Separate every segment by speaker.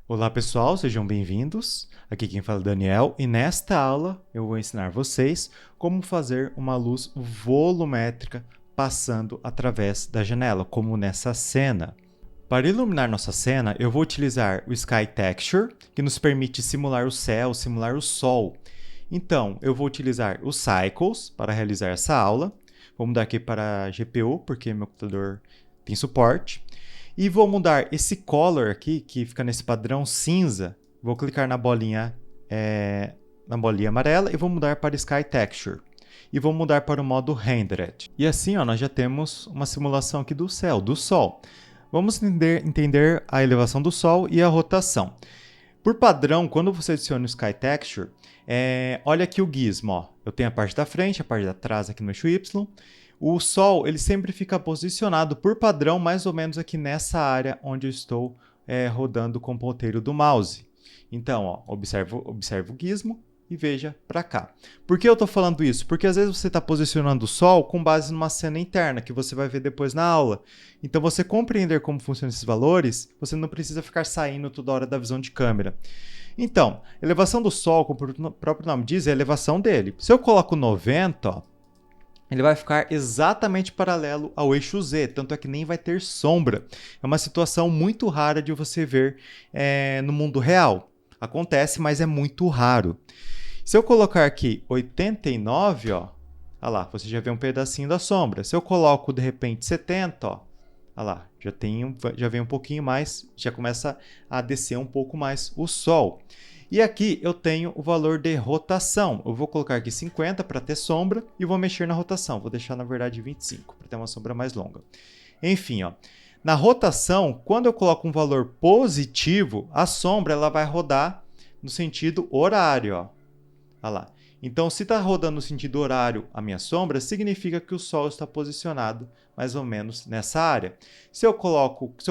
Speaker 1: Olá pessoal, sejam bem-vindos. Aqui quem fala é Daniel e nesta aula eu vou ensinar vocês como fazer uma luz volumétrica passando através da janela, como nessa cena. Para iluminar nossa cena, eu vou utilizar o Sky Texture, que nos permite simular o céu, simular o sol. Então, eu vou utilizar os Cycles para realizar essa aula. Vou mudar aqui para GPU, porque meu computador tem suporte. E vou mudar esse color aqui, que fica nesse padrão cinza. Vou clicar na bolinha amarela e vou mudar para Sky Texture. E vou mudar para o modo Rendered. E assim, nós já temos uma simulação aqui do céu, do sol. Vamos entender a elevação do sol e a rotação. Por padrão, quando você adiciona o Sky Texture, olha aqui o gizmo. Eu tenho a parte da frente, a parte de trás aqui no eixo Y. O Sol ele sempre fica posicionado por padrão mais ou menos aqui nessa área onde eu estou rodando com o ponteiro do mouse. Então, observe o gizmo e veja para cá. Por que eu estou falando isso? Porque às vezes você está posicionando o Sol com base numa cena interna, que você vai ver depois na aula. Então, você compreender como funcionam esses valores, você não precisa ficar saindo toda hora da visão de câmera. Então, elevação do Sol, como o próprio nome diz, é a elevação dele. Se eu coloco 90, ele vai ficar exatamente paralelo ao eixo Z, tanto é que nem vai ter sombra. É uma situação muito rara de você ver no mundo real. Acontece, mas é muito raro. Se eu colocar aqui 89, olha lá, você já vê um pedacinho da sombra. Se eu coloco, de repente, 70, olha lá, já vem um pouquinho mais, já começa a descer um pouco mais o Sol. E aqui eu tenho o valor de rotação. Eu vou colocar aqui 50 para ter sombra e vou mexer na rotação. Vou deixar, na verdade, 25 para ter uma sombra mais longa. Enfim, na rotação, quando eu coloco um valor positivo, a sombra ela vai rodar no sentido horário. Olha lá. Então, se está rodando no sentido horário a minha sombra, significa que o Sol está posicionado mais ou menos nessa área. Se eu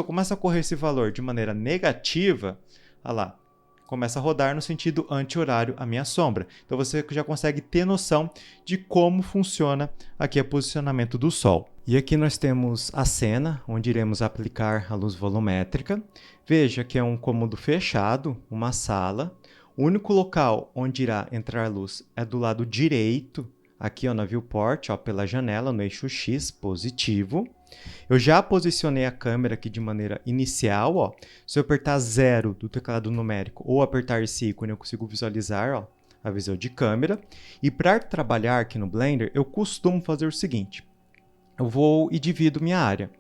Speaker 1: começo a correr esse valor de maneira negativa, olha lá, começa a rodar no sentido anti-horário a minha sombra. Então você já consegue ter noção de como funciona aqui o posicionamento do Sol. E aqui nós temos a cena, onde iremos aplicar a luz volumétrica. Veja que é um cômodo fechado, uma sala. O único local onde irá entrar a luz é do lado direito, aqui na viewport, pela janela, no eixo X positivo. Eu já posicionei a câmera aqui de maneira inicial. Se eu apertar 0 do teclado numérico ou apertar esse ícone, eu consigo visualizar a visão de câmera. E para trabalhar aqui no Blender, eu costumo fazer o seguinte. Eu vou e divido minha área.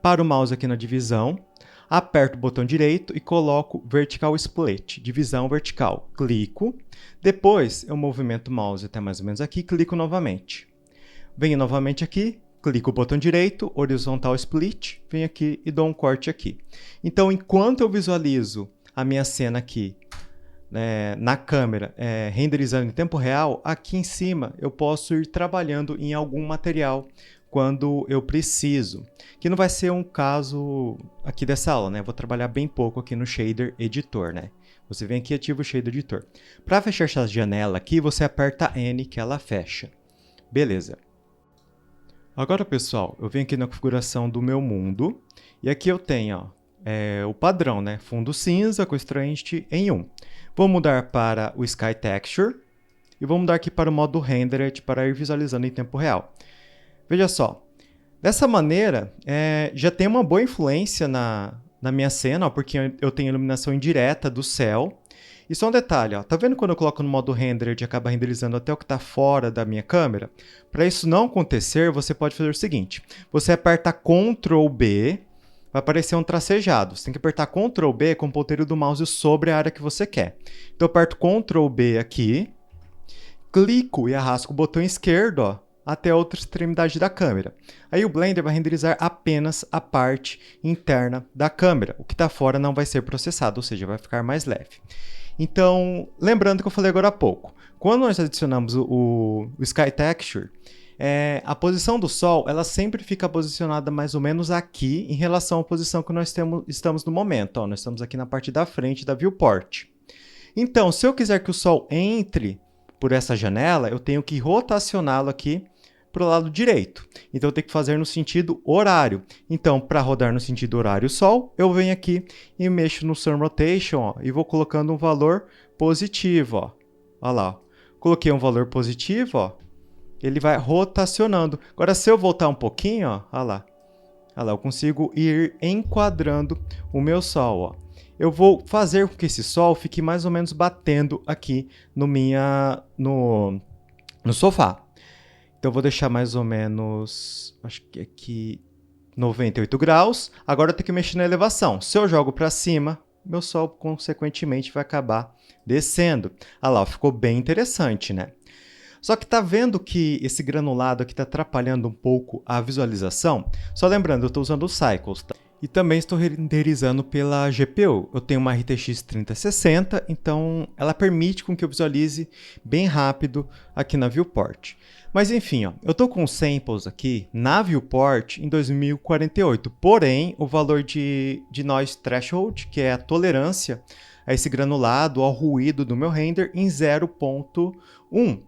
Speaker 1: Para o mouse aqui na divisão, aperto o botão direito e coloco Vertical Split, divisão vertical. Clico. Depois, eu movimento o mouse até mais ou menos aqui, clico novamente. Venho novamente aqui. Clico o botão direito, Horizontal Split, venho aqui e dou um corte aqui. Então, enquanto eu visualizo a minha cena aqui na câmera, renderizando em tempo real, aqui em cima eu posso ir trabalhando em algum material quando eu preciso. Que não vai ser um caso aqui dessa aula, né? Vou trabalhar bem pouco aqui no Shader Editor, né? Você vem aqui e ativa o Shader Editor. Para fechar essa janela aqui, você aperta N que ela fecha. Beleza. Agora, pessoal, eu venho aqui na configuração do meu mundo e aqui eu tenho o padrão, né? Fundo cinza, constraint em 1. Vou mudar para o Sky Texture e vou mudar aqui para o modo Rendered para ir visualizando em tempo real. Veja só, dessa maneira já tem uma boa influência na minha cena, porque eu tenho iluminação indireta do céu. E só um detalhe, tá vendo quando eu coloco no modo Rendered acaba renderizando até o que está fora da minha câmera? Para isso não acontecer, você pode fazer o seguinte. Você aperta Ctrl B, vai aparecer um tracejado. Você tem que apertar Ctrl B com o ponteiro do mouse sobre a área que você quer. Então eu aperto Ctrl B aqui, clico e arrasto o botão esquerdo até a outra extremidade da câmera. Aí o Blender vai renderizar apenas a parte interna da câmera. O que está fora não vai ser processado, ou seja, vai ficar mais leve. Então, lembrando que eu falei agora há pouco, quando nós adicionamos o Sky Texture, a posição do Sol ela sempre fica posicionada mais ou menos aqui em relação à posição que nós estamos no momento. Nós estamos aqui na parte da frente da viewport. Então, se eu quiser que o Sol entre por essa janela, eu tenho que rotacioná-lo aqui para o lado direito. Então, eu tenho que fazer no sentido horário. Então, para rodar no sentido horário Sol, eu venho aqui e mexo no Sun Rotation, ó, e vou colocando um valor positivo. Ó. Olha lá. Ó. Coloquei um valor positivo, ó, ele vai rotacionando. Agora, se eu voltar um pouquinho, ó, olha lá. Olha lá, eu consigo ir enquadrando o meu Sol. Ó. Eu vou fazer com que esse Sol fique mais ou menos batendo aqui no sofá. Então, eu vou deixar mais ou menos, acho que aqui, 98 graus. Agora eu tenho que mexer na elevação. Se eu jogo para cima, meu Sol, consequentemente, vai acabar descendo. Olha lá, ficou bem interessante, né? Só que tá vendo que esse granulado aqui está atrapalhando um pouco a visualização? Só lembrando, eu estou usando o Cycles, tá? E também estou renderizando pela GPU. Eu tenho uma RTX 3060, então ela permite com que eu visualize bem rápido aqui na Viewport. Mas enfim, ó, eu estou com samples aqui na Viewport em 2048, porém o valor de Noise Threshold, que é a tolerância a esse granulado, ao ruído do meu render, em 0.1.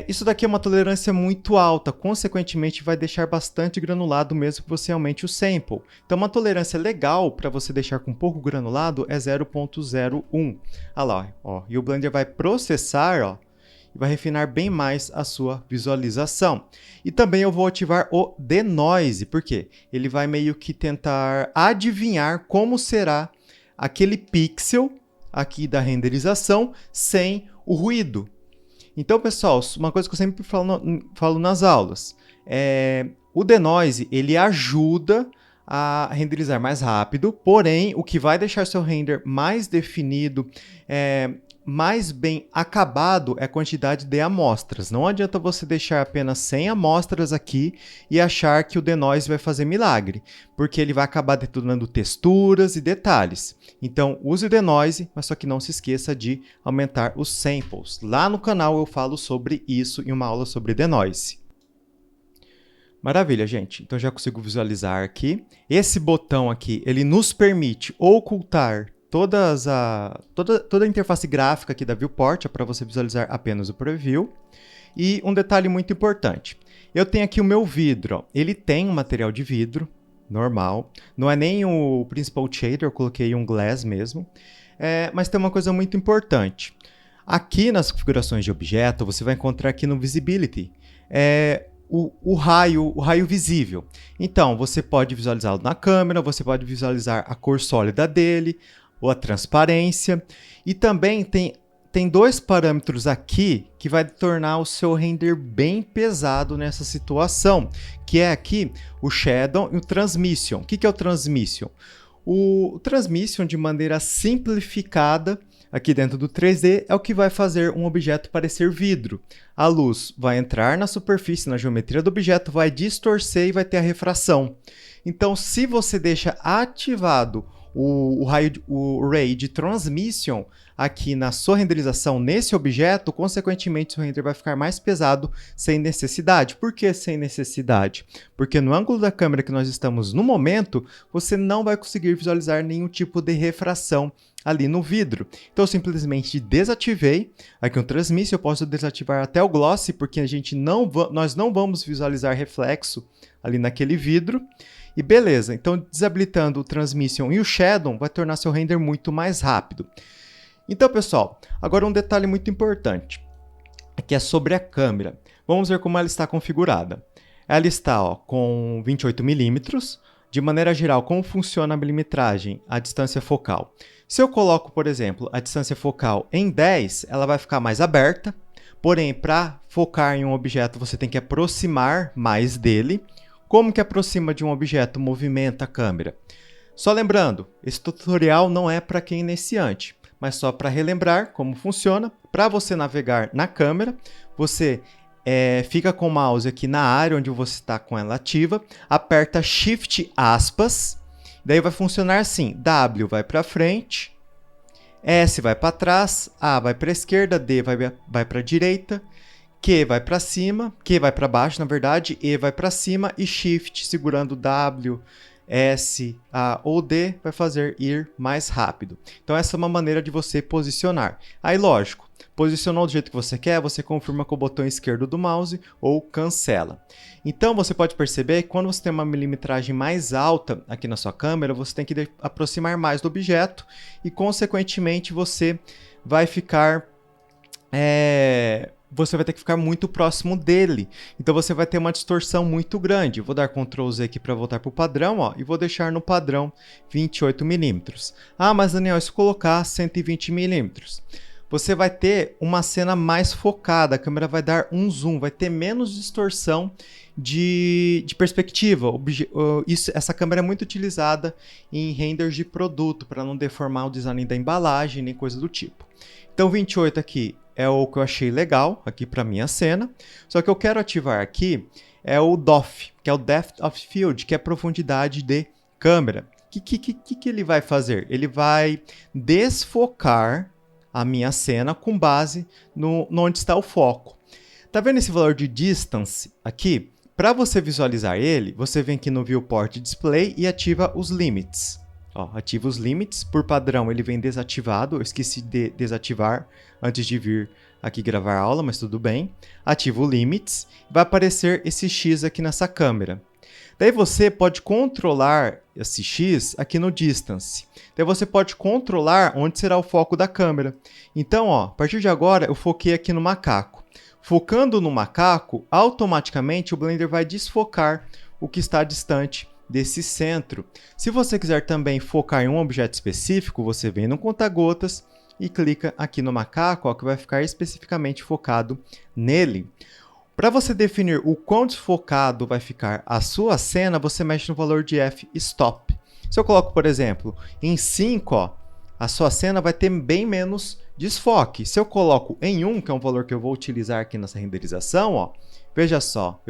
Speaker 1: Isso daqui é uma tolerância muito alta, consequentemente vai deixar bastante granulado mesmo que você aumente o sample. Então uma tolerância legal para você deixar com pouco granulado é 0.01. Olha lá, ó, e o Blender vai processar, ó, e vai refinar bem mais a sua visualização. E também eu vou ativar o Denoise, porque ele vai meio que tentar adivinhar como será aquele pixel aqui da renderização sem o ruído. Então, pessoal, uma coisa que eu sempre falo nas aulas, o Denoise, ele ajuda a renderizar mais rápido, porém, o que vai deixar seu render mais definido, mais bem acabado é a quantidade de amostras. Não adianta você deixar apenas 100 amostras aqui e achar que o Denoise vai fazer milagre, porque ele vai acabar detonando texturas e detalhes. Então, use o Denoise, mas só que não se esqueça de aumentar os samples. Lá no canal eu falo sobre isso em uma aula sobre Denoise. Maravilha, gente. Então, já consigo visualizar aqui. Esse botão aqui, ele nos permite ocultar toda a interface gráfica aqui da Viewport, é para você visualizar apenas o preview. E um detalhe muito importante, eu tenho aqui o meu vidro, ó. Ele tem um material de vidro normal, não é nem o Principal Shader, eu coloquei um Glass mesmo, mas tem uma coisa muito importante. Aqui nas configurações de objeto, você vai encontrar aqui no Visibility, o raio visível. Então, você pode visualizá-lo na câmera, você pode visualizar a cor sólida dele, ou a transparência, e também tem dois parâmetros aqui que vai tornar o seu render bem pesado nessa situação, que é aqui o Shadow e o Transmission. O que é o Transmission? O Transmission, de maneira simplificada, aqui dentro do 3D, é o que vai fazer um objeto parecer vidro. A luz vai entrar na superfície, na geometria do objeto, vai distorcer e vai ter a refração. Então, se você deixa ativado o Ray de Transmission aqui na sua renderização nesse objeto, consequentemente seu render vai ficar mais pesado sem necessidade. Por que sem necessidade? Porque no ângulo da câmera que nós estamos no momento, você não vai conseguir visualizar nenhum tipo de refração ali no vidro. Então eu simplesmente desativei aqui o Transmission, eu posso desativar até o Gloss, porque nós não vamos visualizar reflexo ali naquele vidro. E beleza, então desabilitando o Transmission e o Shadow vai tornar seu render muito mais rápido. Então, pessoal, agora um detalhe muito importante, que é sobre a câmera. Vamos ver como ela está configurada. Ela está com 28mm. De maneira geral, como funciona a milimetragem, a distância focal? Se eu coloco, por exemplo, a distância focal em 10, ela vai ficar mais aberta. Porém, para focar em um objeto, você tem que aproximar mais dele. Como que aproxima de um objeto movimenta a câmera? Só lembrando, esse tutorial não é para quem é iniciante, mas só para relembrar como funciona. Para você navegar na câmera, você fica com o mouse aqui na área onde você está com ela ativa, aperta Shift aspas, daí vai funcionar assim, W vai para frente, S vai para trás, A vai para a esquerda, D vai para a direita, Q vai para cima, Q vai para baixo, na verdade, E vai para cima e Shift segurando W S, A ou D vai fazer ir mais rápido. Então essa é uma maneira de você posicionar. Aí lógico, posicionou do jeito que você quer, você confirma com o botão esquerdo do mouse ou cancela. Então você pode perceber que quando você tem uma milimetragem mais alta aqui na sua câmera, você tem que aproximar mais do objeto e consequentemente você vai ficar você vai ter que ficar muito próximo dele. Então você vai ter uma distorção muito grande. Vou dar Ctrl Z aqui para voltar para o padrão, ó, e vou deixar no padrão 28 mm. Ah, mas Daniel, se colocar 120 mm, você vai ter uma cena mais focada, a câmera vai dar um zoom, vai ter menos distorção de perspectiva. Essa câmera é muito utilizada em renders de produto, para não deformar o design da embalagem, nem coisa do tipo. Então 28 aqui é o que eu achei legal aqui para minha cena. Só que eu quero ativar aqui é o DOF, que é o Depth of Field, que é a profundidade de câmera. O que ele vai fazer? Ele vai desfocar a minha cena com base no onde está o foco. Tá vendo esse valor de distance aqui? Para você visualizar ele, você vem aqui no Viewport Display e ativa os limits. Ó, ativa os limits, por padrão ele vem desativado, eu esqueci de desativar antes de vir aqui gravar a aula, mas tudo bem. Ativa o limits, vai aparecer esse X aqui nessa câmera. Daí você pode controlar esse X aqui no distance. Daí você pode controlar onde será o foco da câmera. Então, ó, a partir de agora eu foquei aqui no macaco. Focando no macaco, automaticamente o Blender vai desfocar o que está distante desse centro. Se você quiser também focar em um objeto específico, você vem no conta-gotas e clica aqui no macaco, ó, que vai ficar especificamente focado nele. Para você definir o quão desfocado vai ficar a sua cena, você mexe no valor de f-stop. Se eu coloco, por exemplo, em 5, ó, a sua cena vai ter bem menos desfoque. Se eu coloco em 1, que é um valor que eu vou utilizar aqui nessa renderização, ó, veja só,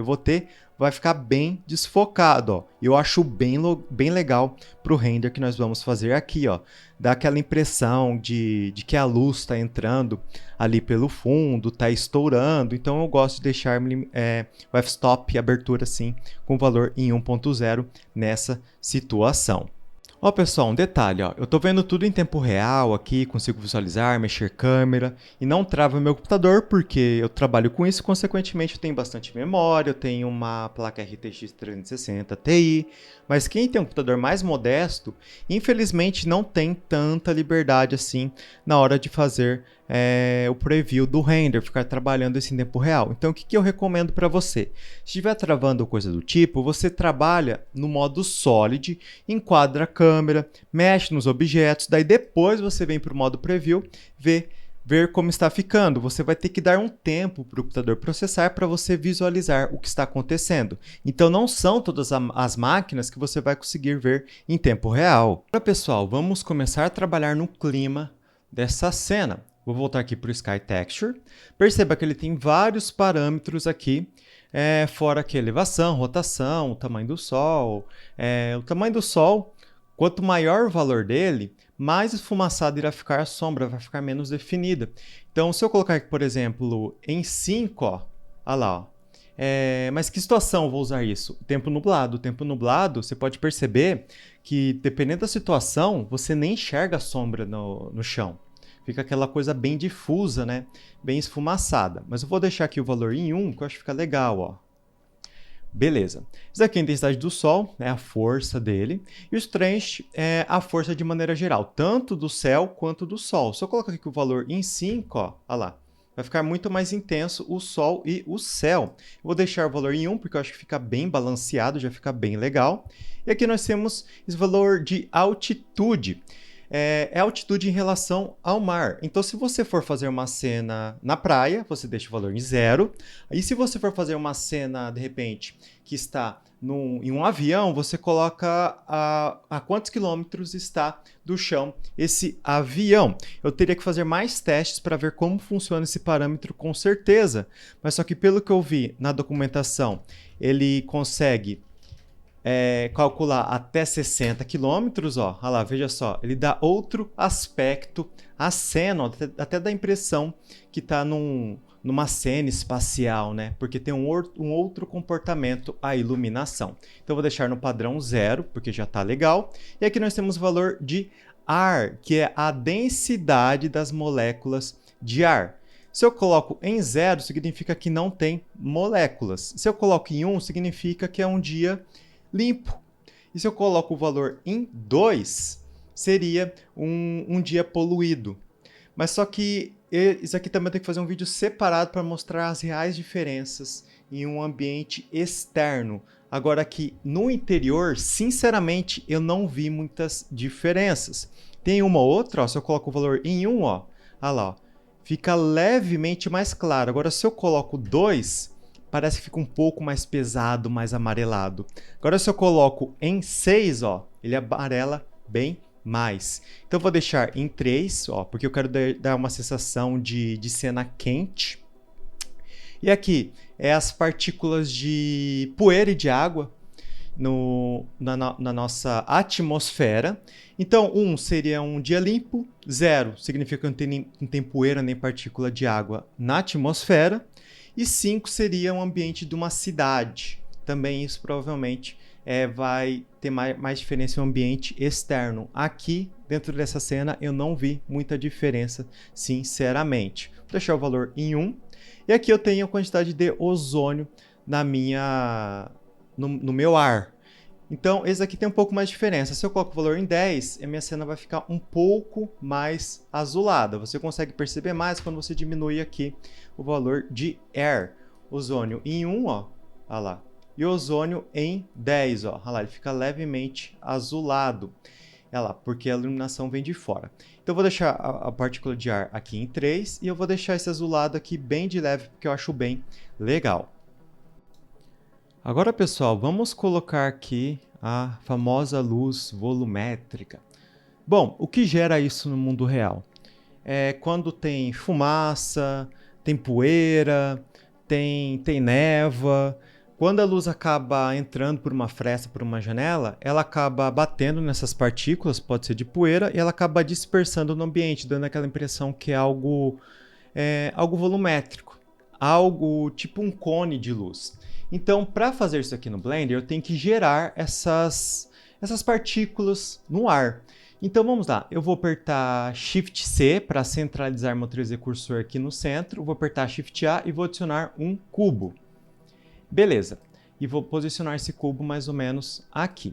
Speaker 1: vai ficar bem desfocado, ó. Eu acho bem legal para o render que nós vamos fazer aqui, ó. Dá aquela impressão de que a luz está entrando ali pelo fundo, está estourando. Então eu gosto de deixar o f-stop abertura assim com valor em 1.0 nessa situação. Ó pessoal, um detalhe, ó, eu estou vendo tudo em tempo real aqui, consigo visualizar, mexer câmera e não trava meu computador porque eu trabalho com isso, consequentemente eu tenho bastante memória, eu tenho uma placa RTX 360 Ti, mas quem tem um computador mais modesto, infelizmente não tem tanta liberdade assim na hora de fazer o preview do render, ficar trabalhando isso em tempo real. Então o que eu recomendo para você? Se estiver travando coisa do tipo, você trabalha no modo Solid, enquadra a câmera, mexe nos objetos, daí depois você vem para o modo preview, ver como está ficando. Você vai ter que dar um tempo para o computador processar para você visualizar o que está acontecendo. Então não são todas as máquinas que você vai conseguir ver em tempo real. Agora pessoal, vamos começar a trabalhar no clima dessa cena. Vou voltar aqui para o Sky Texture. Perceba que ele tem vários parâmetros aqui, fora aqui a elevação, rotação, o tamanho do sol. O tamanho do sol, quanto maior o valor dele, mais esfumaçada irá ficar a sombra, vai ficar menos definida. Então, se eu colocar aqui, por exemplo, em 5, ó, olha lá, ó. Mas que situação eu vou usar isso? Tempo nublado. Tempo nublado, você pode perceber que, dependendo da situação, você nem enxerga a sombra no chão. Fica aquela coisa bem difusa, né? Bem esfumaçada. Mas eu vou deixar aqui o valor em 1, que eu acho que fica legal, ó. Beleza. Isso aqui é a intensidade do Sol, né, a força dele. E o Strength é a força de maneira geral, tanto do céu quanto do Sol. Se eu colocar aqui o valor em 5, ó, olha lá, vai ficar muito mais intenso o Sol e o céu. Eu vou deixar o valor em 1, porque eu acho que fica bem balanceado, já fica bem legal. E aqui nós temos esse valor de altitude. É altitude em relação ao mar. Então, se você for fazer uma cena na praia, você deixa o valor em 0. E se você for fazer uma cena, de repente, que está em um avião, você coloca a quantos quilômetros está do chão esse avião. Eu teria que fazer mais testes para ver como funciona esse parâmetro com certeza. Mas só que pelo que eu vi na documentação, ele consegue calcular até 60 quilômetros, ó. Olha lá, veja só, ele dá outro aspecto à cena, ó, até dá a impressão que está num numa cena espacial, né? Porque tem um outro comportamento a iluminação. Então, eu vou deixar no padrão 0, porque já está legal. E aqui nós temos o valor de ar, que é a densidade das moléculas de ar. Se eu coloco em 0, significa que não tem moléculas. Se eu coloco em 1, significa que é um dia limpo. E se eu coloco o valor em 2, seria um dia poluído. Mas só que isso aqui também tem que fazer um vídeo separado para mostrar as reais diferenças em um ambiente externo. Agora aqui no interior, sinceramente, eu não vi muitas diferenças. Tem uma outra, ó, se eu coloco o valor em 1, ó, olha lá, ó, fica levemente mais claro. Agora se eu coloco 2, parece que fica um pouco mais pesado, mais amarelado. Agora se eu coloco em 6, ó, ele amarela bem mais. Então eu vou deixar em 3, ó, porque eu quero dar uma sensação de cena quente. E aqui é as partículas de poeira e de água na nossa atmosfera. Então 1 seria um dia limpo, 0 significa que não tem poeira nem partícula de água na atmosfera, e 5 seria um ambiente de uma cidade. Também isso provavelmente vai ter mais diferença no ambiente externo. Aqui, dentro dessa cena, eu não vi muita diferença, sinceramente. Vou deixar o valor em 1. E aqui eu tenho a quantidade de ozônio no meu ar. Então, esse aqui tem um pouco mais de diferença. Se eu coloco o valor em 10, a minha cena vai ficar um pouco mais azulada. Você consegue perceber mais quando você diminui aqui o valor de air. Ozônio em 1, ó, olha lá. E ozônio em 10, ó, olha lá, ele fica levemente azulado. Olha lá, porque a iluminação vem de fora. Então eu vou deixar a partícula de ar aqui em 3 e eu vou deixar esse azulado aqui bem de leve, porque eu acho bem legal. Agora, pessoal, vamos colocar aqui a famosa luz volumétrica. Bom, o que gera isso no mundo real? É quando tem fumaça, tem poeira, tem névoa. Quando a luz acaba entrando por uma fresta, por uma janela, ela acaba batendo nessas partículas, pode ser de poeira, e ela acaba dispersando no ambiente, dando aquela impressão que é algo volumétrico, algo tipo um cone de luz. Então, para fazer isso aqui no Blender, eu tenho que gerar essas partículas no ar. Então, vamos lá. Eu vou apertar Shift C para centralizar meu 3D Cursor aqui no centro. Vou apertar Shift A e vou adicionar um cubo. Beleza. E vou posicionar esse cubo mais ou menos aqui.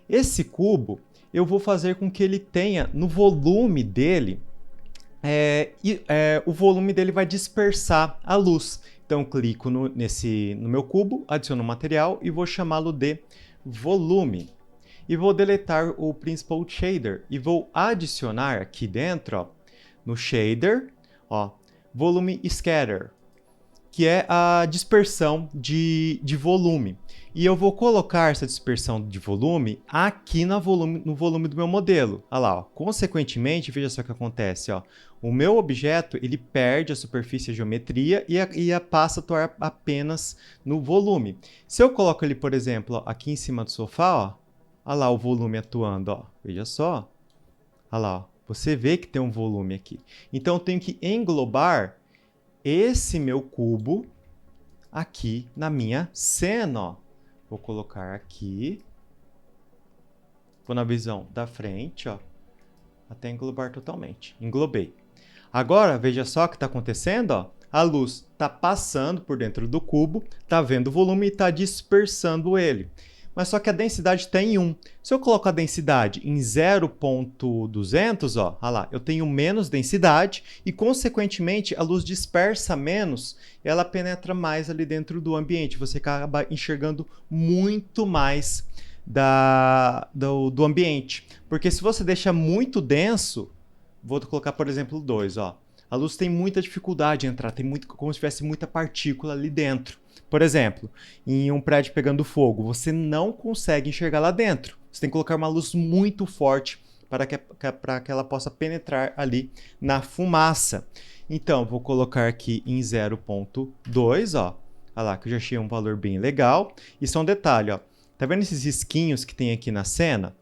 Speaker 1: Esse cubo, eu vou fazer com que ele tenha no volume dele, o volume dele vai dispersar a luz. Então, clico no meu cubo, adiciono um material e vou chamá-lo de volume. E vou deletar o Principal Shader e vou adicionar aqui dentro, ó, no Shader, ó, Volume Scatter, que é a dispersão de volume. E eu vou colocar essa dispersão de volume aqui no volume do meu modelo. Olha lá, ó. Consequentemente, veja só o que acontece. Ó. O meu objeto ele perde a superfície, a geometria e passa a atuar apenas no volume. Se eu coloco ele, por exemplo, ó, aqui em cima do sofá, ó, olha lá o volume atuando. Ó. Veja só. Olha lá, ó. Você vê que tem um volume aqui. Então, eu tenho que englobar esse meu cubo aqui na minha cena, ó. Vou colocar aqui. Vou na visão da frente, ó, até englobar totalmente. Englobei. Agora, veja só o que está acontecendo, ó. A luz está passando por dentro do cubo, está vendo o volume e está dispersando ele. Mas só que a densidade está em 1. Se eu coloco a densidade em 0.200, ó, olha lá, eu tenho menos densidade e, consequentemente, a luz dispersa menos, ela penetra mais ali dentro do ambiente. Você acaba enxergando muito mais do ambiente. Porque se você deixa muito denso, vou colocar, por exemplo, 2, ó. A luz tem muita dificuldade de entrar, como se tivesse muita partícula ali dentro. Por exemplo, em um prédio pegando fogo, você não consegue enxergar lá dentro. Você tem que colocar uma luz muito forte para que ela possa penetrar ali na fumaça. Então, vou colocar aqui em 0.2, ó. Olha lá, que eu já achei um valor bem legal. E só um detalhe, ó. Tá vendo esses risquinhos que tem aqui na cena?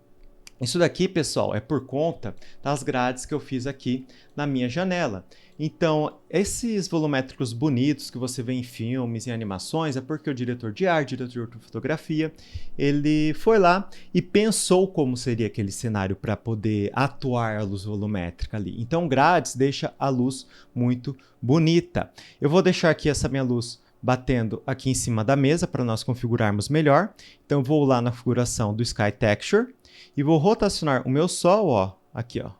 Speaker 1: Isso daqui, pessoal, é por conta das grades que eu fiz aqui na minha janela. Então, esses volumétricos bonitos que você vê em filmes e animações é porque o diretor de arte, o diretor de fotografia, ele foi lá e pensou como seria aquele cenário para poder atuar a luz volumétrica ali. Então, grades deixa a luz muito bonita. Eu vou deixar aqui essa minha luz batendo aqui em cima da mesa para nós configurarmos melhor. Então, eu vou lá na configuração do Sky Texture e vou rotacionar o meu sol, ó, aqui, ó,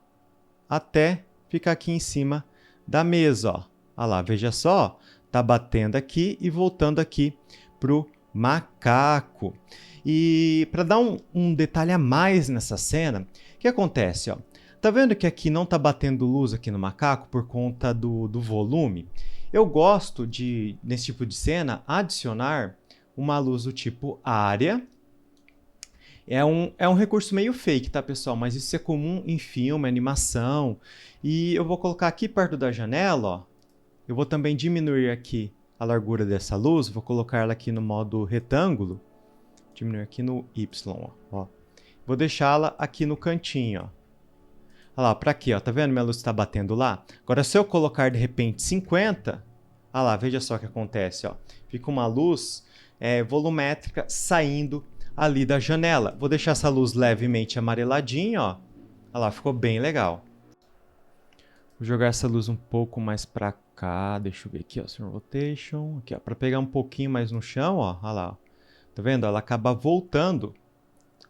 Speaker 1: até ficar aqui em cima da mesa, ó. Olha lá, veja só, tá batendo aqui e voltando aqui pro macaco. E para dar um detalhe a mais nessa cena, o que acontece, ó? Tá vendo que aqui não tá batendo luz aqui no macaco por conta do volume? Eu gosto de, nesse tipo de cena, adicionar uma luz do tipo área. É um recurso meio fake, tá, pessoal? Mas isso é comum em filme, animação. E eu vou colocar aqui perto da janela, ó. Eu vou também diminuir aqui a largura dessa luz. Vou colocar ela aqui no modo retângulo. Diminuir aqui no Y, ó. Vou deixá-la aqui no cantinho, ó. Olha lá, para aqui, ó. Tá vendo? Minha luz está batendo lá. Agora, se eu colocar de repente 50, olha lá, veja só o que acontece, ó. Fica uma luz volumétrica saindo ali da janela. Vou deixar essa luz levemente amareladinha, ó. Olha lá, ficou bem legal. Vou jogar essa luz um pouco mais para cá. Deixa eu ver aqui, ó, Swirl Rotation. Aqui, ó, para pegar um pouquinho mais no chão, ó. Olha lá, ó. Tá vendo? Ela acaba voltando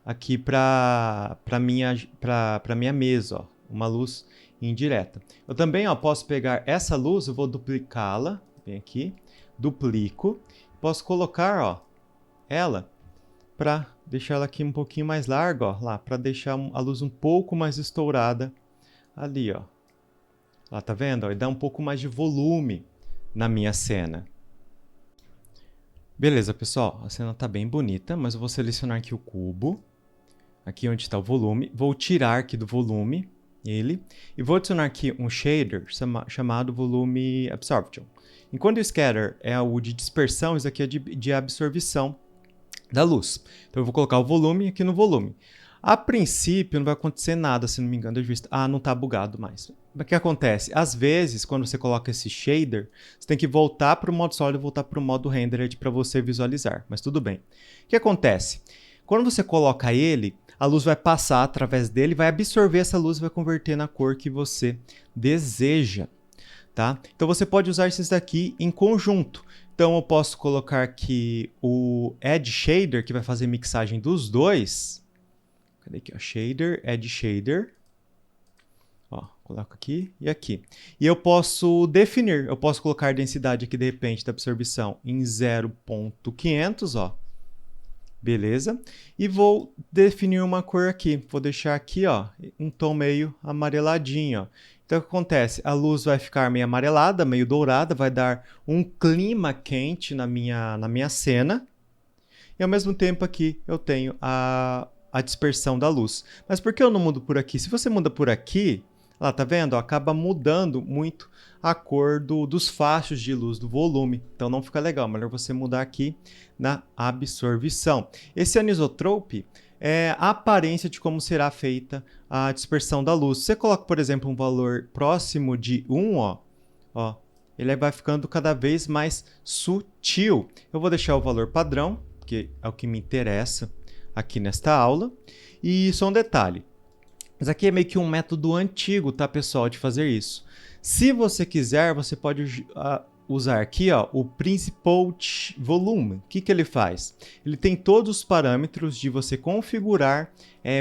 Speaker 1: aqui para minha mesa, ó. Uma luz indireta. Eu também, ó, posso pegar essa luz, eu vou duplicá-la, bem aqui, duplico. Posso colocar, ó, ela para deixar ela aqui um pouquinho mais larga, ó, lá, para deixar a luz um pouco mais estourada ali, ó. Lá, tá vendo? Ó, e dá um pouco mais de volume na minha cena. Beleza, pessoal, a cena tá bem bonita, mas eu vou selecionar aqui o cubo, aqui onde está o volume, vou tirar aqui do volume ele, e vou adicionar aqui um shader chamado Volume Absorption. Enquanto o scatter é o de dispersão, isso aqui é de absorção da luz. Então eu vou colocar o volume aqui no volume. A princípio não vai acontecer nada, se não me engano, eu visto. Ah, não está bugado mais. O que acontece? Às vezes, quando você coloca esse shader, você tem que voltar para o modo sólido e voltar para o modo rendered para você visualizar, mas tudo bem. O que acontece? Quando você coloca ele, a luz vai passar através dele, vai absorver essa luz e vai converter na cor que você deseja. Tá? Então você pode usar esses daqui em conjunto. Então eu posso colocar aqui o Edge Shader, que vai fazer mixagem dos dois. Cadê aqui? Ó? Shader, Edge Shader. Ó, coloco aqui e aqui. E eu posso definir, eu posso colocar a densidade aqui de repente da absorção em 0.500, ó. Beleza? E vou definir uma cor aqui. Vou deixar aqui, ó, um tom meio amareladinho, ó. Então, o que acontece? A luz vai ficar meio amarelada, meio dourada, vai dar um clima quente na minha cena. E, ao mesmo tempo, aqui eu tenho a dispersão da luz. Mas por que eu não mudo por aqui? Se você muda por aqui, lá, tá vendo? Acaba mudando muito a cor dos fachos de luz, do volume. Então, não fica legal. Melhor você mudar aqui na absorção. Esse anisotrope é a aparência de como será feita a dispersão da luz. Se você coloca, por exemplo, um valor próximo de 1, ó, ele vai ficando cada vez mais sutil. Eu vou deixar o valor padrão, que é o que me interessa aqui nesta aula. E só um detalhe. Mas aqui é meio que um método antigo, tá, pessoal, de fazer isso. Se você quiser, você pode usar aqui, ó, o Principal Volume. O que ele faz? Ele tem todos os parâmetros de você configurar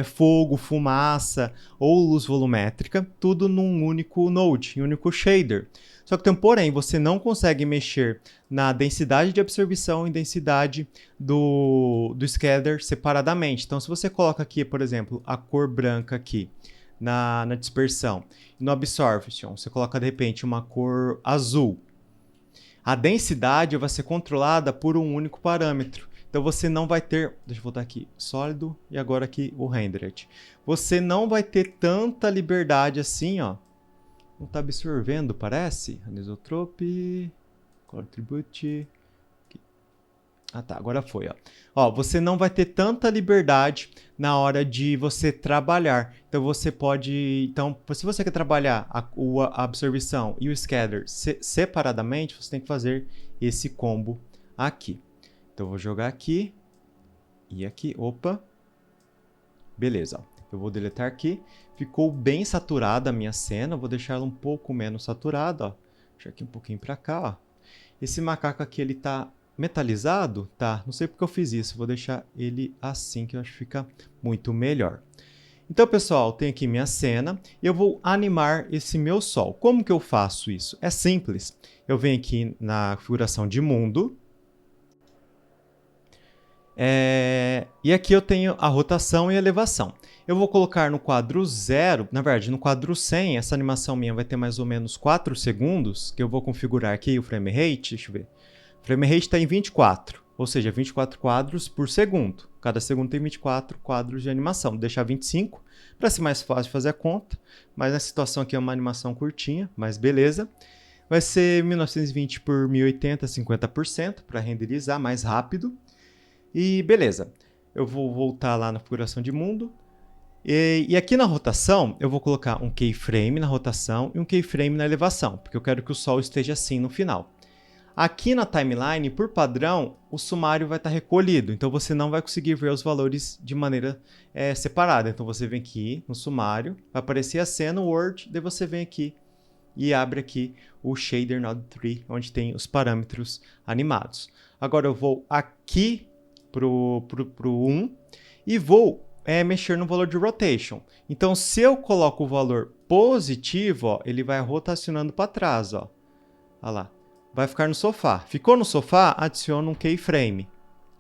Speaker 1: fogo, fumaça ou luz volumétrica, tudo num único node, em um único shader. Só que tem um porém, você não consegue mexer na densidade de absorção e densidade do scatter separadamente. Então, se você coloca aqui, por exemplo, a cor branca aqui na dispersão, no absorption, você coloca de repente uma cor azul, a densidade vai ser controlada por um único parâmetro. Então você não vai ter, deixa eu voltar aqui, sólido e agora aqui o rendered. Você não vai ter tanta liberdade assim, ó. Não está absorvendo, parece? Anisotrope, Color Attribute. Aqui. Ah, tá, agora foi, ó. Ó, você não vai ter tanta liberdade na hora de você trabalhar. Então, você pode... Então, se você quer trabalhar a absorção e o scatter separadamente, você tem que fazer esse combo aqui. Então, eu vou jogar aqui e aqui. Opa. Beleza, ó. Eu vou deletar aqui. Ficou bem saturada a minha cena. Eu vou deixar ela um pouco menos saturada, ó. Deixa aqui um pouquinho para cá, ó. Esse macaco aqui, ele tá metalizado? Tá, não sei porque eu fiz isso. Vou deixar ele assim, que eu acho que fica muito melhor. Então, pessoal, tem aqui minha cena. Eu vou animar esse meu sol. Como que eu faço isso? É simples. Eu venho aqui na configuração de mundo. E aqui eu tenho a rotação e a elevação. Eu vou colocar no quadro 0, na verdade, no quadro 100, essa animação minha vai ter mais ou menos 4 segundos, que eu vou configurar aqui o frame rate, deixa eu ver. O frame rate está em 24, ou seja, 24 quadros por segundo. Cada segundo tem 24 quadros de animação. Vou deixar 25 para ser mais fácil de fazer a conta, mas na situação aqui é uma animação curtinha, mas beleza. Vai ser 1920 por 1080, 50% para renderizar mais rápido. E beleza, eu vou voltar lá na configuração de mundo. E aqui na rotação, eu vou colocar um keyframe na rotação e um keyframe na elevação, porque eu quero que o sol esteja assim no final. Aqui na timeline, por padrão, o sumário vai estar recolhido, então você não vai conseguir ver os valores de maneira separada. Então você vem aqui no sumário, vai aparecer a cena, o Word, daí você vem aqui e abre aqui o Shader Node 3, onde tem os parâmetros animados. Agora eu vou aqui pro 1 e vou mexer no valor de rotation. Então, se eu coloco o valor positivo, ó, ele vai rotacionando para trás, ó. Olha lá. Vai ficar no sofá. Ficou no sofá, adiciona um keyframe.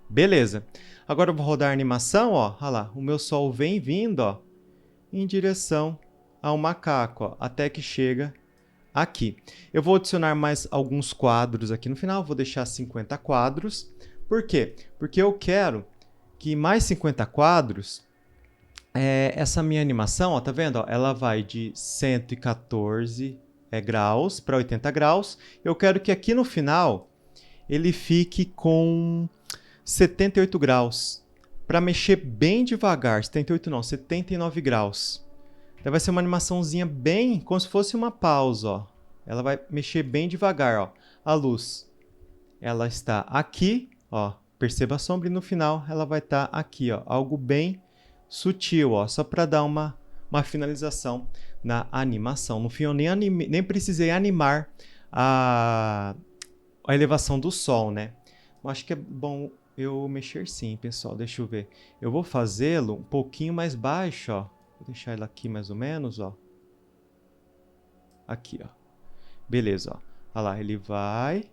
Speaker 1: Beleza. Agora eu vou rodar a animação, ó. Olha lá. O meu sol vem vindo, ó, em direção ao macaco, ó, até que chega aqui. Eu vou adicionar mais alguns quadros aqui no final. Vou deixar 50 quadros. Por quê? Porque eu quero que mais 50 quadros, essa minha animação, ó, tá vendo? Ó, ela vai de 114 graus para 80 graus. Eu quero que aqui no final ele fique com 78 graus. Para mexer bem devagar, 78 não, 79 graus. Então vai ser uma animaçãozinha bem, como se fosse uma pausa, ó. Ela vai mexer bem devagar, ó. A luz, ela está aqui, ó. Perceba a sombra e no final ela vai estar aqui, ó. Algo bem sutil, ó. Só para dar uma finalização na animação. No fim eu nem precisei animar a elevação do sol, né? Eu acho que é bom eu mexer sim, pessoal. Deixa eu ver. Eu vou fazê-lo um pouquinho mais baixo, ó. Vou deixar ele aqui mais ou menos, ó. Aqui, ó. Beleza, ó. Olha lá, ele vai.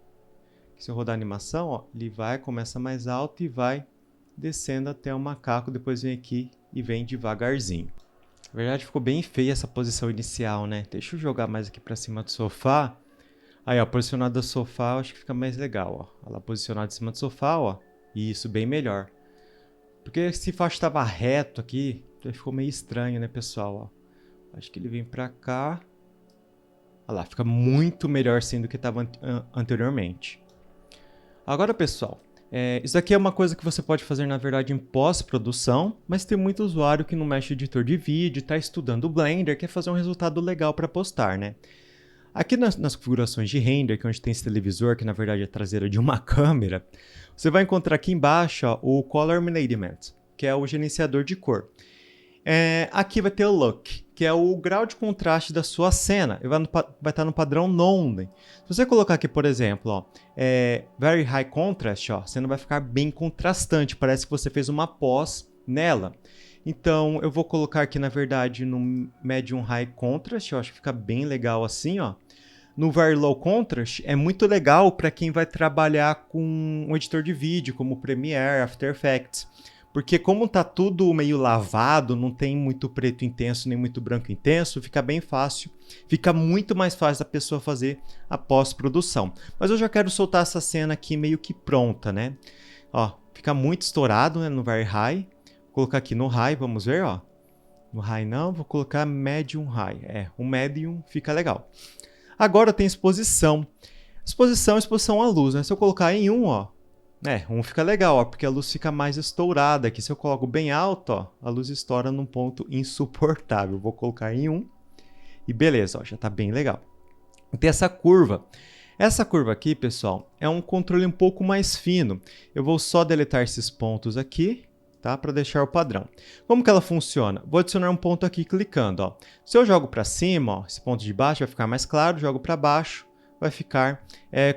Speaker 1: Se eu rodar a animação, ó, ele vai, começa mais alto e vai descendo até o macaco. Depois vem aqui e vem devagarzinho. Na verdade, ficou bem feia essa posição inicial, né? Deixa eu jogar mais aqui pra cima do sofá. Aí, ó, posicionado do sofá, eu acho que fica mais legal, ó. Olha lá, posicionado em cima do sofá, ó. Isso, bem melhor. Porque esse faixa estava reto aqui, então ficou meio estranho, né, pessoal? Ó. Acho que ele vem pra cá. Olha lá, fica muito melhor assim do que estava anteriormente. Agora, pessoal, isso aqui é uma coisa que você pode fazer, na verdade, em pós-produção, mas tem muito usuário que não mexe em editor de vídeo, está estudando o Blender, quer fazer um resultado legal para postar, né? Aqui nas configurações de render, que é onde tem esse televisor, que na verdade é a traseira de uma câmera, você vai encontrar aqui embaixo, ó, o Color Management, que é o gerenciador de cor. Aqui vai ter o Look, que é o grau de contraste da sua cena. Vai estar no padrão None. Se você colocar aqui, por exemplo, ó, Very High Contrast, ó, a cena vai ficar bem contrastante. Parece que você fez uma pós nela. Então, eu vou colocar aqui, na verdade, no Medium High Contrast. Eu acho que fica bem legal assim, ó. No Very Low Contrast é muito legal para quem vai trabalhar com um editor de vídeo, como Premiere, After Effects. Porque como tá tudo meio lavado, não tem muito preto intenso nem muito branco intenso, fica bem fácil, fica muito mais fácil da pessoa fazer a pós-produção. Mas eu já quero soltar essa cena aqui meio que pronta, né? Ó, fica muito estourado, né, no Very High. Vou colocar aqui no High, vamos ver, ó. No High não, vou colocar Medium High. O Medium fica legal. Agora tem exposição. Exposição à luz, né? Se eu colocar em 1, ó, Um fica legal, ó, porque a luz fica mais estourada aqui. Se eu coloco bem alto, ó, a luz estoura num ponto insuportável. Vou colocar em 1 e beleza, ó, já tá bem legal. Tem essa curva. Essa curva aqui, pessoal, é um controle um pouco mais fino. Eu vou só deletar esses pontos aqui, tá? Para deixar o padrão. Como que ela funciona? Vou adicionar um ponto aqui clicando, ó. Se eu jogo para cima, ó, esse ponto de baixo vai ficar mais claro, jogo para baixo, vai ficar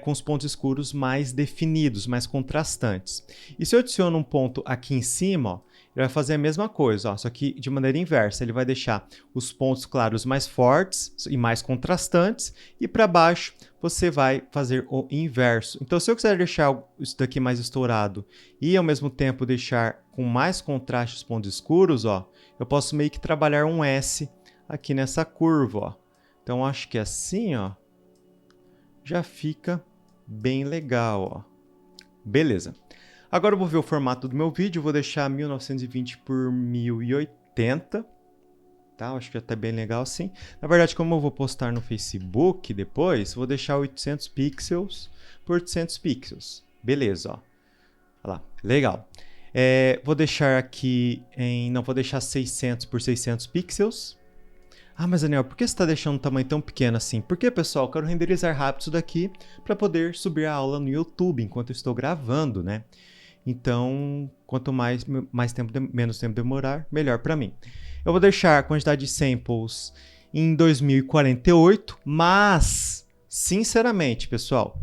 Speaker 1: com os pontos escuros mais definidos, mais contrastantes. E se eu adiciono um ponto aqui em cima, ó, ele vai fazer a mesma coisa, ó, só que de maneira inversa. Ele vai deixar os pontos claros mais fortes e mais contrastantes, e para baixo você vai fazer o inverso. Então, se eu quiser deixar isso daqui mais estourado e ao mesmo tempo deixar com mais contraste os pontos escuros, ó, eu posso meio que trabalhar um S aqui nessa curva. Ó. Então, acho que assim, ó, já fica bem legal, ó. Beleza. Agora eu vou ver o formato do meu vídeo, vou deixar 1920 por 1080, tá? Acho que já tá bem legal assim. Na verdade, como eu vou postar no Facebook depois, vou deixar 800 pixels por 800 pixels. Beleza, ó. Olha lá, legal. Vou deixar aqui não vou deixar 600 por 600 pixels. Ah, mas Daniel, por que você está deixando um tamanho tão pequeno assim? Porque, pessoal, eu quero renderizar rápido isso daqui para poder subir a aula no YouTube enquanto eu estou gravando, né? Então, quanto menos tempo demorar, melhor para mim. Eu vou deixar a quantidade de samples em 2048, mas, sinceramente, pessoal,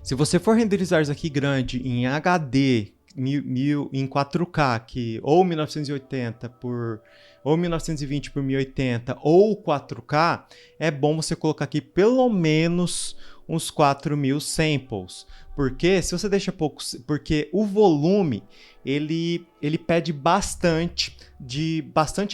Speaker 1: se você for renderizar isso aqui grande em HD, em 4K, ou 1980 ou 1920 por 1080 ou 4K, é bom você colocar aqui pelo menos uns 4.000 samples. Porque se você deixa pouco, porque o volume ele pede bastante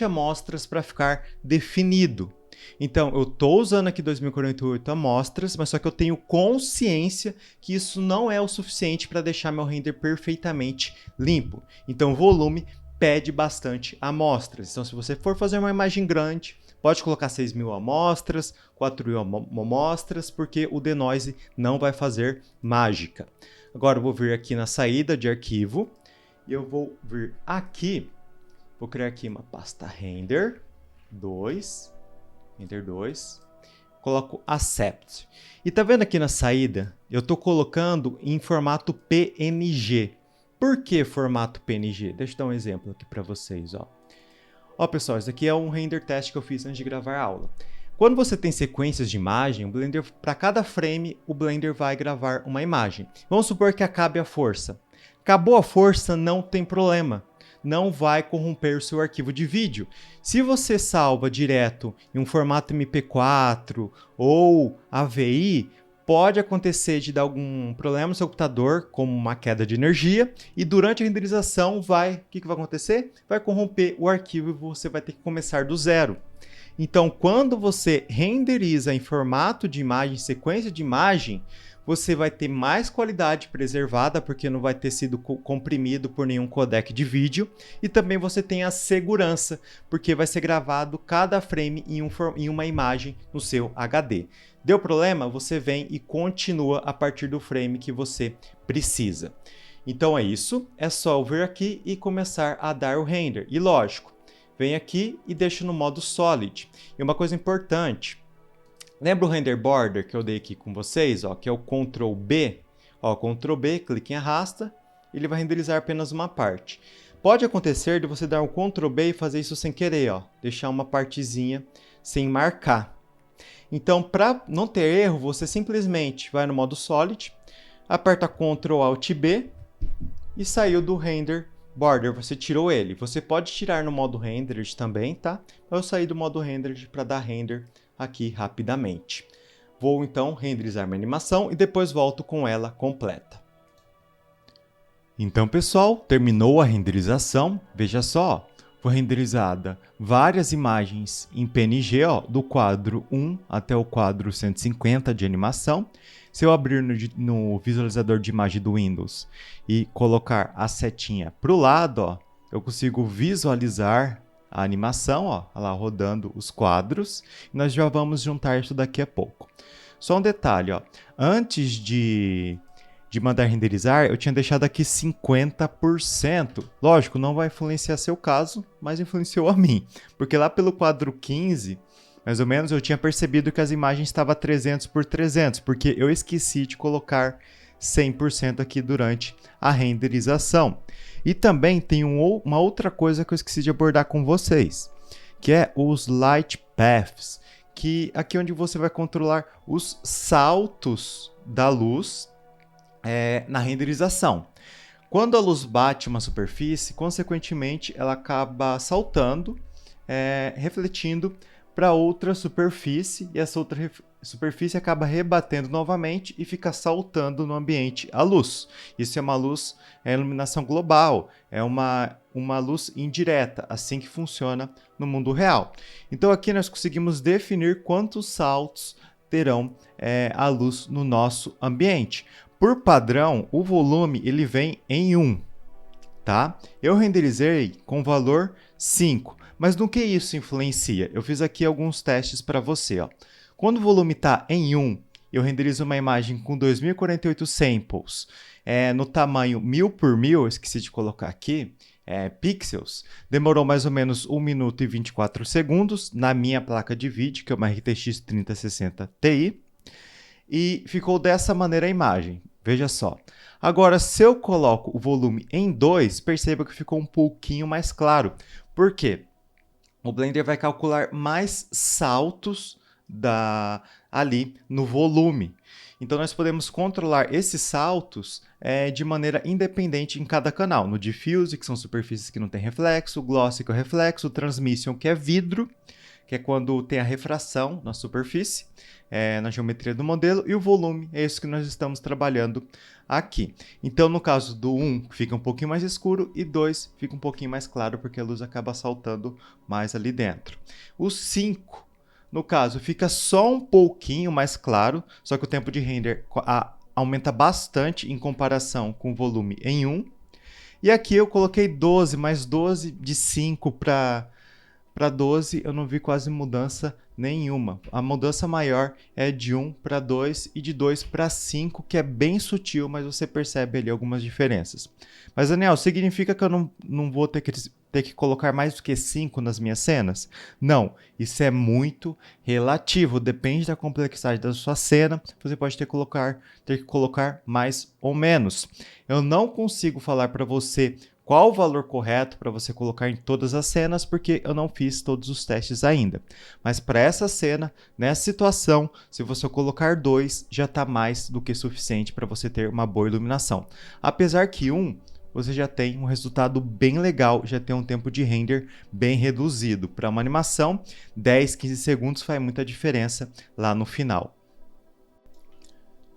Speaker 1: amostras para ficar definido. Então, eu estou usando aqui 2048 amostras, mas só que eu tenho consciência que isso não é o suficiente para deixar meu render perfeitamente limpo. Então, o volume pede bastante amostras. Então, se você for fazer uma imagem grande, pode colocar 6.000 amostras, 4.000 amostras, porque o denoise não vai fazer mágica. Agora, eu vou vir aqui na saída de arquivo, e eu vou vir aqui, vou criar aqui uma pasta render 2, coloco accept. E tá vendo aqui na saída, eu estou colocando em formato PNG. Por que formato PNG? Deixa eu dar um exemplo aqui para vocês, ó. Ó, pessoal, isso aqui é um render test que eu fiz antes de gravar a aula. Quando você tem sequências de imagem, o Blender, para cada frame, o Blender vai gravar uma imagem. Vamos supor que acabe a força. Acabou a força, não tem problema. Não vai corromper o seu arquivo de vídeo. Se você salva direto em um formato MP4 ou AVI, pode acontecer de dar algum problema no seu computador, como uma queda de energia, e durante a renderização o que vai acontecer? Vai corromper o arquivo e você vai ter que começar do zero. Então, quando você renderiza em formato de imagem, sequência de imagem, você vai ter mais qualidade preservada, porque não vai ter sido comprimido por nenhum codec de vídeo, e também você tem a segurança, porque vai ser gravado cada frame em uma imagem no seu HD. Deu problema? Você vem e continua a partir do frame que você precisa. Então é isso, é só eu vir aqui e começar a dar o render. E lógico, vem aqui e deixa no modo Solid. E uma coisa importante, lembra o render border que eu dei aqui com vocês, ó, que é o Ctrl B? Ó, Ctrl B, clique em arrasta, ele vai renderizar apenas uma parte. Pode acontecer de você dar um Ctrl B e fazer isso sem querer, ó, deixar uma partezinha sem marcar. Então, para não ter erro, você simplesmente vai no modo Solid, aperta Ctrl Alt B e saiu do render border, você tirou ele. Você pode tirar no modo rendered também, tá? Eu saí do modo rendered para dar render aqui rapidamente. Vou então renderizar minha animação e depois volto com ela completa. Então, pessoal, terminou a renderização. Veja só, foi renderizada várias imagens em PNG, ó, do quadro 1 até o quadro 150 de animação. Se eu abrir no visualizador de imagem do Windows e colocar a setinha para o lado, ó, eu consigo visualizar a animação, ó, lá rodando os quadros. E nós já vamos juntar isso daqui a pouco. Só um detalhe, ó, antes de de mandar renderizar, eu tinha deixado aqui 50%. Lógico, não vai influenciar seu caso, mas influenciou a mim. Porque lá pelo quadro 15, mais ou menos, eu tinha percebido que as imagens estavam 300 por 300, porque eu esqueci de colocar 100% aqui durante a renderização. E também tem uma outra coisa que eu esqueci de abordar com vocês, que é os Light Paths, que aqui é onde você vai controlar os saltos da luz na renderização. Quando a luz bate uma superfície, consequentemente, ela acaba saltando, refletindo para outra superfície, e essa outra superfície acaba rebatendo novamente e fica saltando no ambiente a luz. Isso é uma luz, iluminação global, é uma luz indireta, assim que funciona no mundo real. Então aqui nós conseguimos definir quantos saltos terão a luz no nosso ambiente. Por padrão, o volume ele vem em 1, tá? Eu renderizei com valor 5. Mas no que isso influencia? Eu fiz aqui alguns testes para você. Ó. Quando o volume está em 1, eu renderizo uma imagem com 2048 samples no tamanho 1000 por 1000, eu esqueci de colocar aqui, pixels. Demorou mais ou menos 1 minuto e 24 segundos na minha placa de vídeo, que é uma RTX 3060 Ti. E ficou dessa maneira a imagem. Veja só. Agora, se eu coloco o volume em 2, perceba que ficou um pouquinho mais claro. Por quê? O Blender vai calcular mais saltos ali no volume. Então, nós podemos controlar esses saltos de maneira independente em cada canal. No Diffuse, que são superfícies que não tem reflexo, o Glossy, que é o reflexo, o Transmission, que é vidro, que é quando tem a refração na superfície, na geometria do modelo, e o volume é isso que nós estamos trabalhando aqui. Então, no caso do 1, fica um pouquinho mais escuro, e 2 fica um pouquinho mais claro, porque a luz acaba saltando mais ali dentro. O 5, no caso, fica só um pouquinho mais claro, só que o tempo de render aumenta bastante em comparação com o volume em 1. E aqui eu coloquei 12, mas 12 de 5 para 12 eu não vi quase mudança nenhuma. A mudança maior é de 1 para 2 e de 2 para 5, que é bem sutil, mas você percebe ali algumas diferenças. Mas, Daniel, significa que eu não vou ter que colocar mais do que 5 nas minhas cenas? Não, isso é muito relativo, depende da complexidade da sua cena, você pode ter que colocar mais ou menos. Eu não consigo falar para você qual o valor correto para você colocar em todas as cenas, porque eu não fiz todos os testes ainda. Mas para essa cena, nessa situação, se você colocar 2, já está mais do que suficiente para você ter uma boa iluminação. Apesar que 1, você já tem um resultado bem legal, já tem um tempo de render bem reduzido. Para uma animação, 10, 15 segundos faz muita diferença lá no final.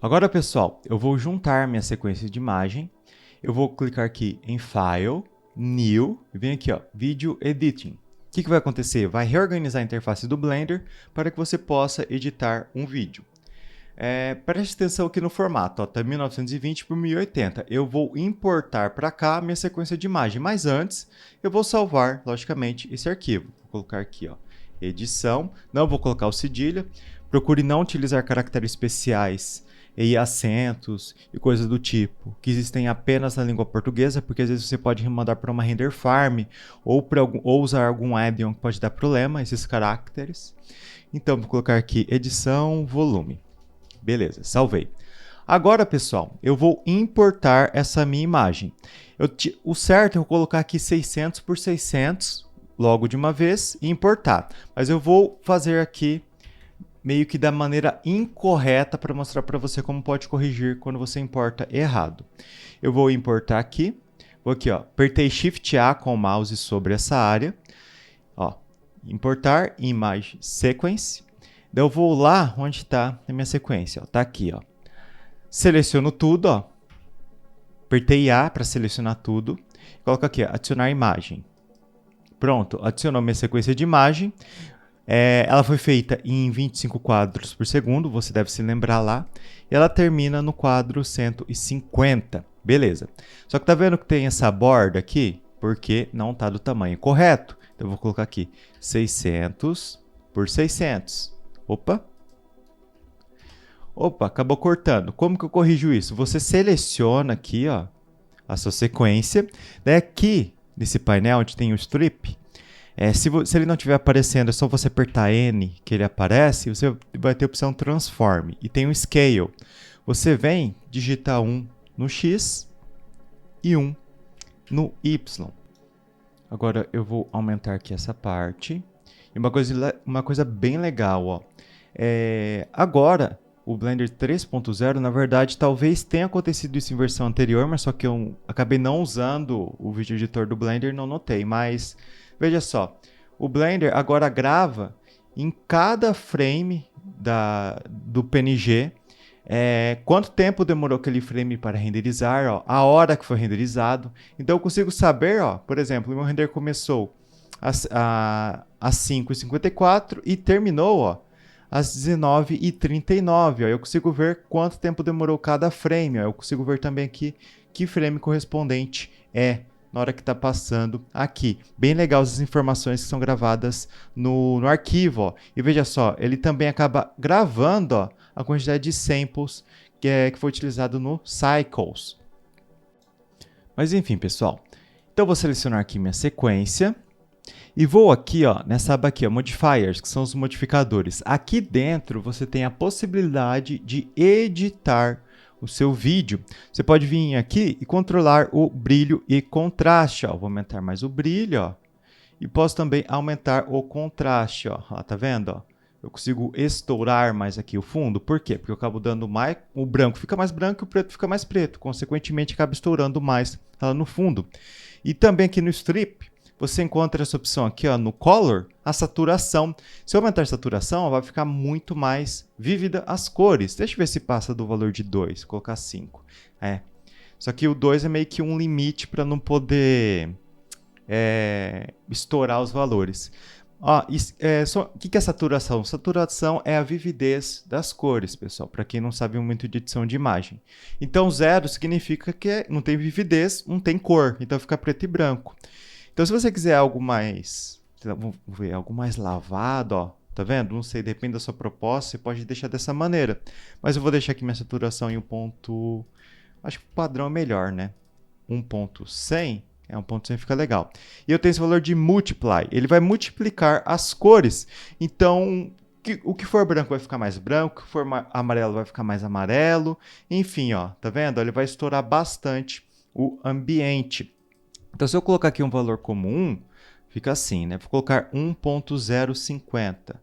Speaker 1: Agora, pessoal, eu vou juntar minha sequência de imagem. Eu vou clicar aqui em File, New, e vem aqui, ó, Video Editing. O que vai acontecer? Vai reorganizar a interface do Blender para que você possa editar um vídeo. Preste atenção aqui no formato, está 1920 por 1080. Eu vou importar para cá a minha sequência de imagem, mas antes eu vou salvar, logicamente, esse arquivo. Vou colocar aqui, ó, edição, não vou colocar o cedilha. Procure não utilizar caracteres especiais e acentos e coisas do tipo, que existem apenas na língua portuguesa, porque às vezes você pode mandar para uma render farm ou usar algum add-on que pode dar problema, esses caracteres. Então, vou colocar aqui edição, volume. Beleza, salvei. Agora, pessoal, eu vou importar essa minha imagem. O certo é eu colocar aqui 600 por 600 logo de uma vez e importar. Mas eu vou fazer aqui meio que da maneira incorreta para mostrar para você como pode corrigir quando você importa errado. Eu vou importar aqui, vou aqui, ó, apertei Shift A com o mouse sobre essa área, ó, importar image sequence. Daí eu vou lá onde está a minha sequência, ó, tá aqui, ó. Seleciono tudo, ó. Apertei A para selecionar tudo. Coloco aqui, ó, adicionar imagem. Pronto, adicionou minha sequência de imagem. Ela foi feita em 25 quadros por segundo, você deve se lembrar lá. E ela termina no quadro 150. Beleza. Só que tá vendo que tem essa borda aqui? Porque não está do tamanho correto. Então eu vou colocar aqui 600 por 600. Opa! Opa, acabou cortando. Como que eu corrijo isso? Você seleciona aqui, ó, a sua sequência. Daí aqui, nesse painel onde tem o strip, se ele não estiver aparecendo, é só você apertar N que ele aparece, você vai ter a opção Transform. E tem o Scale. Você vem, digita 1 no X e 1 no Y. Agora eu vou aumentar aqui essa parte. E uma coisa bem legal, ó. Agora, o Blender 3.0, na verdade, talvez tenha acontecido isso em versão anterior, mas só que eu acabei não usando o vídeo editor do Blender e não notei. Mas, veja só, o Blender agora grava em cada frame do PNG quanto tempo demorou aquele frame para renderizar, ó, a hora que foi renderizado. Então eu consigo saber, ó, por exemplo, o meu render começou às 5h54 e terminou, ó, às 19h39. Eu consigo ver quanto tempo demorou cada frame. Ó. Eu consigo ver também aqui que frame correspondente na hora que está passando aqui. Bem legal as informações que são gravadas no arquivo. Ó. E veja só, ele também acaba gravando, ó, a quantidade de samples que foi utilizado no Cycles. Mas enfim, pessoal. Então eu vou selecionar aqui minha sequência. E vou aqui, ó, nessa aba aqui, ó, Modifiers, que são os modificadores. Aqui dentro você tem a possibilidade de editar o seu vídeo. Você pode vir aqui e controlar o brilho e contraste. Ó. Vou aumentar mais o brilho, ó, e posso também aumentar o contraste. Ó. Ó, tá vendo? Ó? Eu consigo estourar mais aqui o fundo. Por quê? Porque eu acabo dando mais... O branco fica mais branco e o preto fica mais preto. Consequentemente, acaba estourando mais lá no fundo. E também aqui no Strip, você encontra essa opção aqui, ó, no Color, a saturação. Se eu aumentar a saturação, vai ficar muito mais vívida as cores. Deixa eu ver se passa do valor de 2, vou colocar 5. Só que o 2 é meio que um limite para não poder estourar os valores. O que é saturação? Saturação é a vividez das cores, pessoal, para quem não sabe muito de edição de imagem. Então, 0 significa que não tem vividez, não tem cor, então fica preto e branco. Então, se você quiser algo mais, vamos ver, algo mais lavado, ó, tá vendo? Não sei, depende da sua proposta, você pode deixar dessa maneira. Mas eu vou deixar aqui minha saturação em 1 ponto, acho que o padrão é melhor, né? 1.100, 1.100 fica legal. E eu tenho esse valor de Multiply, ele vai multiplicar as cores. Então, o que for branco vai ficar mais branco, o que for amarelo vai ficar mais amarelo. Enfim, ó, tá vendo? Ele vai estourar bastante o ambiente. Então, se eu colocar aqui um valor como 1, fica assim, né? Vou colocar 1.050.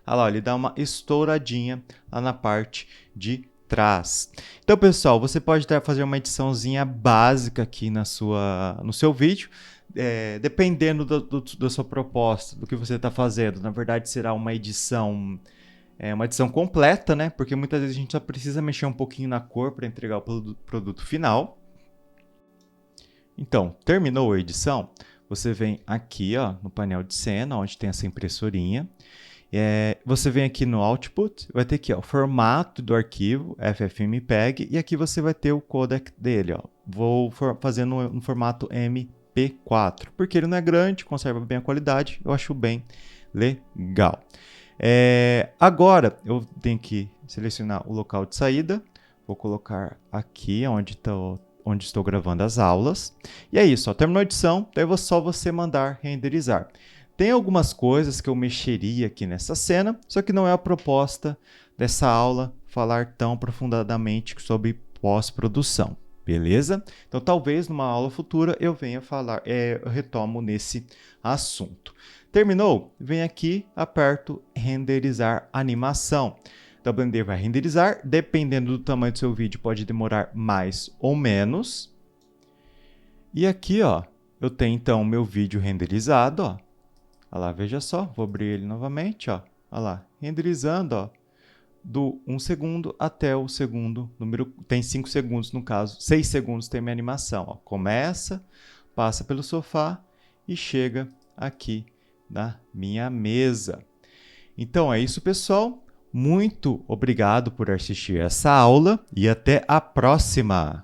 Speaker 1: Olha lá, ele dá uma estouradinha lá na parte de trás. Então, pessoal, você pode fazer uma ediçãozinha básica aqui no seu vídeo, dependendo da sua proposta, do que você está fazendo. Na verdade, será uma edição completa, né? Porque muitas vezes a gente só precisa mexer um pouquinho na cor para entregar o produto final. Então, terminou a edição, você vem aqui, ó, no painel de cena, onde tem essa impressorinha. Você vem aqui no Output, vai ter aqui, ó, o formato do arquivo, FFmpeg, e aqui você vai ter o codec dele. Ó. Vou fazer no formato MP4, porque ele não é grande, conserva bem a qualidade, eu acho bem legal. Agora, eu tenho que selecionar o local de saída, vou colocar aqui onde estou gravando as aulas. E é isso, ó, terminou a edição, daí é só você mandar renderizar. Tem algumas coisas que eu mexeria aqui nessa cena, só que não é a proposta dessa aula falar tão aprofundadamente sobre pós-produção, beleza? Então talvez numa aula futura eu venha falar, eu retomo nesse assunto. Terminou? Vem aqui, aperto renderizar animação. Então, o Blender vai renderizar, dependendo do tamanho do seu vídeo, pode demorar mais ou menos. E aqui, ó, eu tenho então o meu vídeo renderizado, ó. Olha lá, veja só, vou abrir ele novamente, ó. Olha lá, renderizando, ó, do 1 segundo até o segundo número, tem 5 segundos no caso, 6 segundos tem minha animação, ó. Começa, passa pelo sofá e chega aqui na minha mesa. Então é isso, pessoal. Muito obrigado por assistir essa aula e até a próxima!